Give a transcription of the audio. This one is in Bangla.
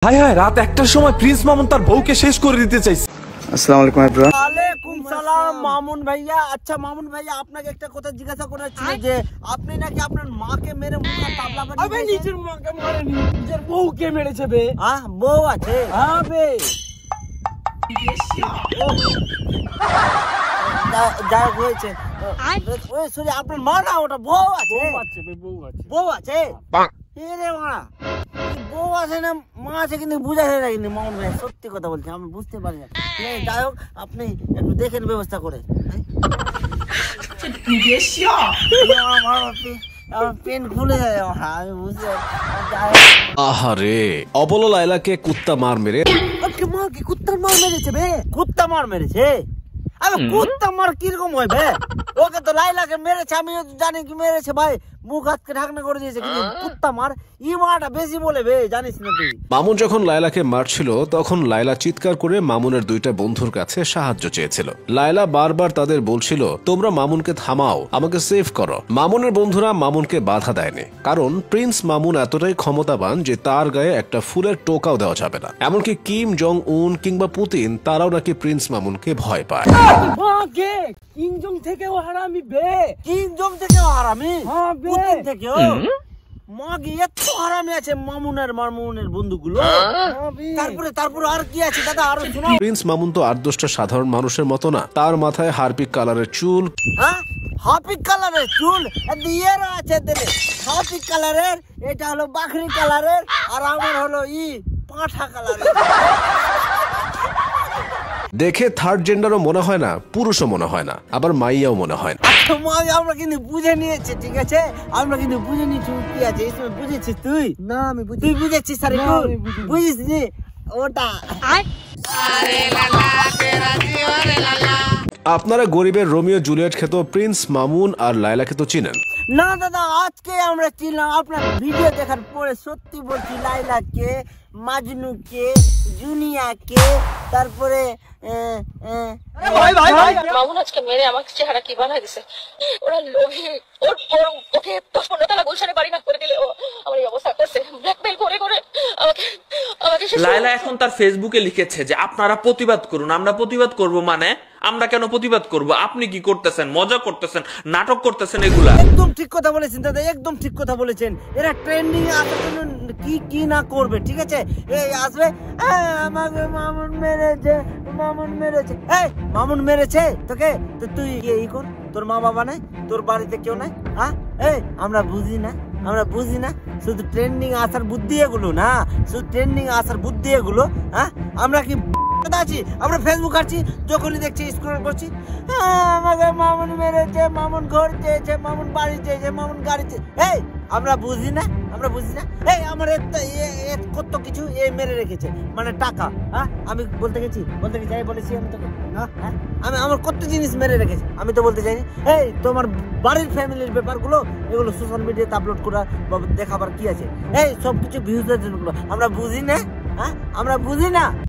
হায় হায়, রাত 1টার সময় প্রিন্স মামুন তার বউকে শেষ করে দিতে চাইছে। আসসালামু আলাইকুম এভরিওয়ান। ওয়ালাইকুম সালাম মামুন ভাইয়া। আচ্ছা মামুন ভাইয়া, আপনাকে একটা কথা জিজ্ঞাসা করার ছিল যে আপনি নাকি আপনার মাকে মেরে মুখে তাবলা বাজিয়ে আবে নিজের মাকে মারেনি, নিজের বউকে মেরেছে বে। হ্যাঁ বউ আছে? হ্যাঁ বে। যা হয়েছে ওই সরি, আপনার মা না, ওটা বউ আছে। বউ আছে বে, বউ আছে। বউ আছে? রে মা, বউ আছে না মা আছে কিন্তু বুঝাতে যায় না মামুন ভাই, সত্যি কথা বলছি আমি বুঝতে পারি না। যাই হোক, আপনি একটু দেখেন ব্যবস্থা করে। আমার পেন খুলে যায়, আমি বুঝতে আহারে, অবলা লায়লাকে কুত্তা মার মেরে মা কি কুত্তার মার মেরেছে বে? কুত্তা মার মেরেছে? আরে কুত্তা মার কিরকম হয় বে? ওকে তো লাইলাকে মেরেছে, আমি জানি কি মেরেছে ভাই, মুখ হাতকে ঢাকনা করে দিয়েছে, কিন্তু কুত্তা মার ই মারটা বেশি বলে বে, জানিস না তুই? মামুন যখন লায়লাকে মারছিল তখন লায়লা চিৎকার করে মামুনের দুইটা বন্ধুর কাছে সাহায্য চেয়েছিল। লায়লা বারবার তাদের বলছিল, তোমরা মামুনকে থামাও, আমাকে সেভ করো। মামুনের বন্ধুরা মামুনকে বাধা দেয়নি, কারণ প্রিন্স মামুন এতটাই ক্ষমতাবান যে তার গায়ে একটা ফুলের টোকাও দেওয়া যাবে না। এমনকি কিম জং উন কিংবা পুতিন তারাও নাকি প্রিন্স মামুনকে ভয় পায়। মাকে কিংজং থেকেও হারামি বে। কিংজং থেকেও হারামি? হ্যাঁ বে। পুতিন থেকেও? মাগি এত হারামি আছে মামুনের বন্ধুগুলো। তারপরে আর কি আছে দাদা, আরো শোনো। প্রিন্স মামুন তো আর্দশটা সাধারণ মানুষের মতো না, তার মাথায় হারপিক কালারের চুল। হ্যাঁ, হাপিক কালারের চুল ইয়েরও আছে দিলে, হাপিক কালারের, এটা হলো বাখরি কালারের, আর আমার হলো পাঁঠা কালারের। দেখে থার্ড জেন্ডারও মনে হয় না, পুরুষও মনে হয় না, আবার মাইয়াও মনে হয় না। আমরা কিন্তু বুঝে নিয়েছি, ঠিক আছে, আমরা কিন্তু বুঝে নিয়েছি কি আছে এই সময়। বুঝেছিস তুই? না আমি তুই বুঝেছিস? আরে বুঝিস নি ওটা? আপনারা গরিবের রোমিও জুলিয়েট খেত প্রিন্স মামুন আর লায়লাকে তো চিনেন না দাদা, আজকে আমরা চিনলাম আপনার ভিডিও দেখার পরে। সত্যি বলছি, লাইলাকে, মাজনুকে, জুনিয়াকে, তারপরে মামুন আজকে মেরে আমার চেহারা কি বানাই দিছে। ওরা লোভে ওকে 10-15 তলা গুলশানে বাড়ি না করে দিলে ও আমার এই অবস্থা করছে, ব্ল্যাকমেইল করে করে আমাকে লায়লা এখন তার ফেসবুকে লিখেছে যে আপনারা প্রতিবাদ করুন। আমরা প্রতিবাদ করব মানে? আমরা কেন প্রতিবাদ করব? আপনি কি করতেছেন? মজা করতেছেন, নাটক করতেছেন, এগুলা। একদম ঠিক কথা বলেছেন দাদা, একদম ঠিক কথা বলেছেন। এরা ট্রেন্ডিং এ আসার জন্য কি না করবে, ঠিক আছে? এই আসবে, আমাকে মামুন মেরেছে, মামুন মেরেছে। এই মামুন মেরেছে তোকে, তো তুই এই কর, তোর মা বাবা নাই, তোর বাড়িতে কেউ নাই? হ্যাঁ, এই আমরা বুঝি না, শুধু ট্রেন্ডিং আসার বুদ্ধি এগুলো না, শুধু ট্রেন্ডিং আসার বুদ্ধি এগুলো। হ্যাঁ, আমরা কি আছি? আমরা ফেসবুক আছি, যখনই দেখছি স্ক্রল করছি, আমাকে মামুন মেরেছে, মামুন ঘর চেয়েছে, মামুন বাড়ি চেয়েছে, মামুন গাড়ি চেয়েছে। এই আমরা বুঝি না? এই আমার কত কিছু মেরে রেখেছে, মানে টাকা। হ্যাঁ, আমি বলতে গেছি বলেছি আমি তোকে, হ্যাঁ আমি আমার কত জিনিস মেরে রেখেছে, আমি তো বলতে চাইনি। এই তোমার বাড়ির ফ্যামিলির ব্যাপারগুলো এগুলো সোশ্যাল মিডিয়াতে আপলোড করা দেখাবার কি আছে? এই সবকিছু ভিউজের জন্য আমরা বুঝি না। হ্যাঁ, আমরা বুঝি না।